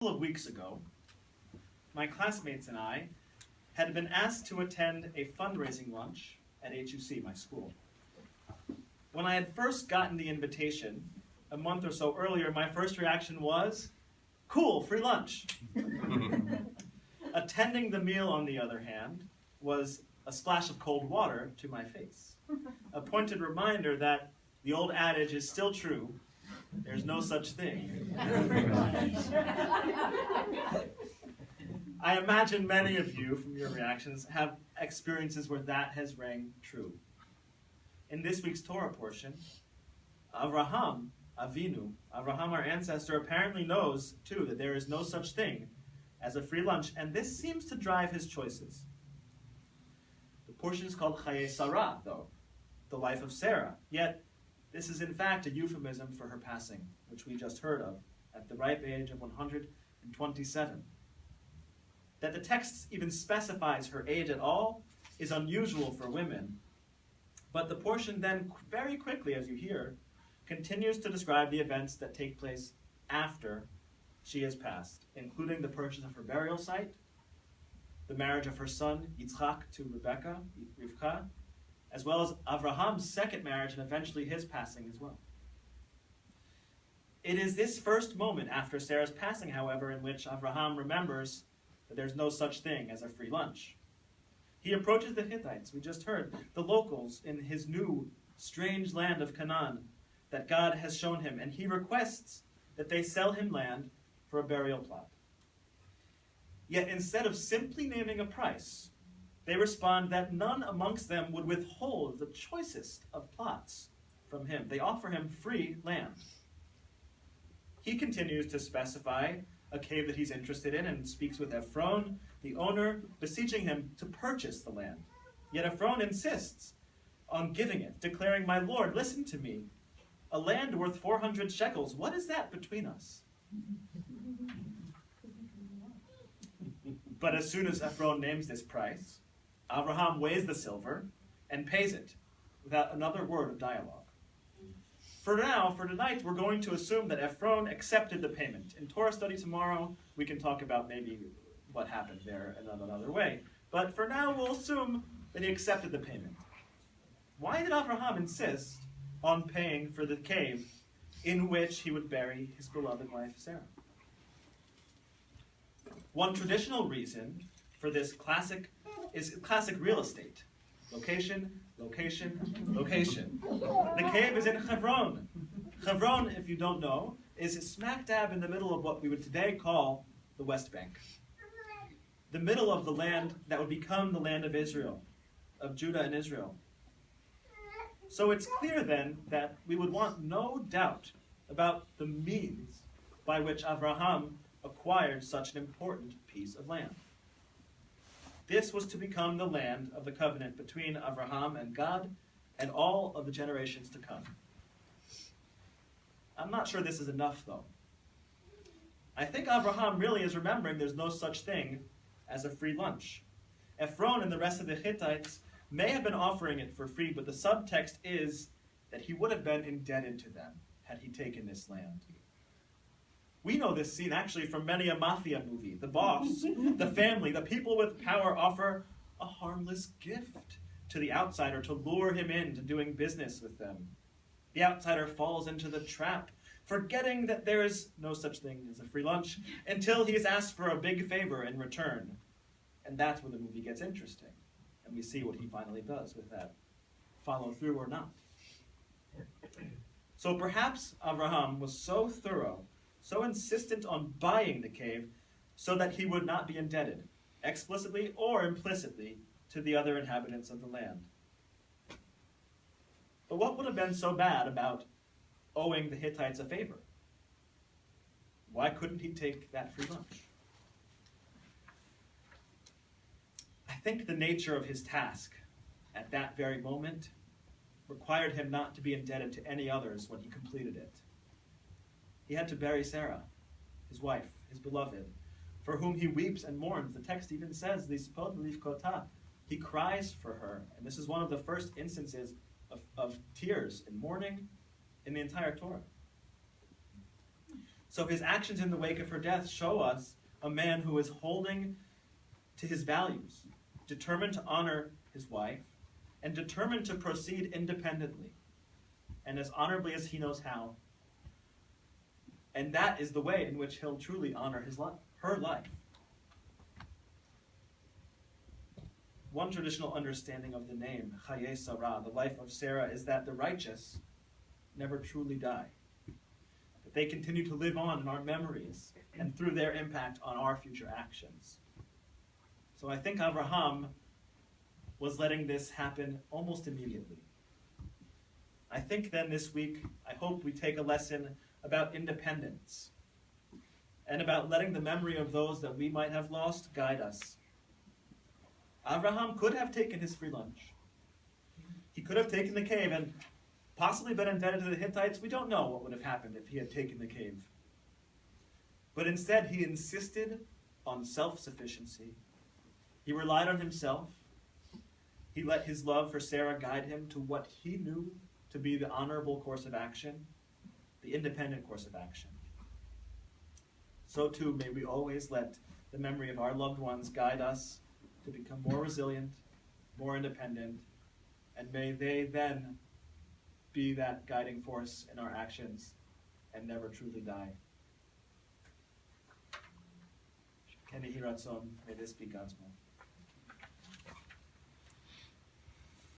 couple of weeks ago, my classmates and I had been asked to attend a fundraising lunch at HUC, my school. When I had first gotten the invitation, a month or so earlier, my first reaction was, cool, free lunch. Attending the meal, on the other hand, was a splash of cold water to my face. A pointed reminder that the old adage is still true, there's no such thing. I imagine many of you, from your reactions, have experiences where that has rang true. In this week's Torah portion, Avraham, Avinu, Avraham, our ancestor, apparently knows, too, that there is no such thing as a free lunch, and this seems to drive his choices. The portion is called Chaye Sarah, though, the life of Sarah, yet this is in fact a euphemism for her passing, which we just heard of, at the ripe age of 127. That the text even specifies her age at all is unusual for women, but the portion then very quickly, as you hear, continues to describe the events that take place after she has passed, including the purchase of her burial site, the marriage of her son Yitzchak to Rebecca, Rivka, as well as Avraham's second marriage and eventually his passing as well. It is this first moment after Sarah's passing, however, in which Avraham remembers that there's no such thing as a free lunch. He approaches the Hittites, we just heard, the locals in his new, strange land of Canaan that God has shown him, and he requests that they sell him land for a burial plot. Yet instead of simply naming a price, they respond that none amongst them would withhold the choicest of plots from him. They offer him free land. He continues to specify a cave that he's interested in and speaks with Ephron, the owner, beseeching him to purchase the land. Yet Ephron insists on giving it, declaring, "My lord, listen to me. A land worth 400 shekels, what is that between us?" But as soon as Ephron names this price, Avraham weighs the silver and pays it without another word of dialogue. For now, for tonight, we're going to assume that Ephron accepted the payment. In Torah study tomorrow, we can talk about maybe what happened there in another way. But for now, we'll assume that he accepted the payment. Why did Avraham insist on paying for the cave in which he would bury his beloved wife, Sarah? One traditional reason for this is classic real estate. Location, location, location. The cave is in Hebron. Hebron, if you don't know, is smack dab in the middle of what we would today call the West Bank. The middle of the land that would become the land of Israel, of Judah and Israel. So it's clear then that we would want no doubt about the means by which Avraham acquired such an important piece of land. This was to become the land of the covenant between Avraham and God and all of the generations to come. I'm not sure this is enough, though. I think Avraham really is remembering there's no such thing as a free lunch. Ephron and the rest of the Hittites may have been offering it for free, but the subtext is that he would have been indebted to them had he taken this land. We know this scene actually from many a mafia movie. The boss, the family, the people with power offer a harmless gift to the outsider to lure him into doing business with them. The outsider falls into the trap, forgetting that there is no such thing as a free lunch until he is asked for a big favor in return. And that's when the movie gets interesting. And we see what he finally does with that, follow through or not. So perhaps Avraham was so thorough, so insistent on buying the cave so that he would not be indebted, explicitly or implicitly, to the other inhabitants of the land. But what would have been so bad about owing the Hittites a favor? Why couldn't he take that free lunch? I think the nature of his task at that very moment required him not to be indebted to any others when he completed it. He had to bury Sarah, his wife, his beloved, for whom he weeps and mourns. The text even says, he cries for her. And this is one of the first instances of tears and mourning in the entire Torah. So his actions in the wake of her death show us a man who is holding to his values, determined to honor his wife, and determined to proceed independently and as honorably as he knows how. And that is the way in which he'll truly honor her life. One traditional understanding of the name, Chaye Sarah, the life of Sarah, is that the righteous never truly die. That they continue to live on in our memories and through their impact on our future actions. So I think Abraham was letting this happen almost immediately. I think then this week, I hope we take a lesson about independence and about letting the memory of those that we might have lost guide us. Abraham could have taken his free lunch. He could have taken the cave and possibly been indebted to the Hittites. We don't know what would have happened if he had taken the cave. But instead, he insisted on self-sufficiency. He relied on himself. He let his love for Sarah guide him to what he knew to be the honorable course of action, the independent course of action. So too, may we always let the memory of our loved ones guide us to become more resilient, more independent, and may they then be that guiding force in our actions and never truly die. May this be God's will.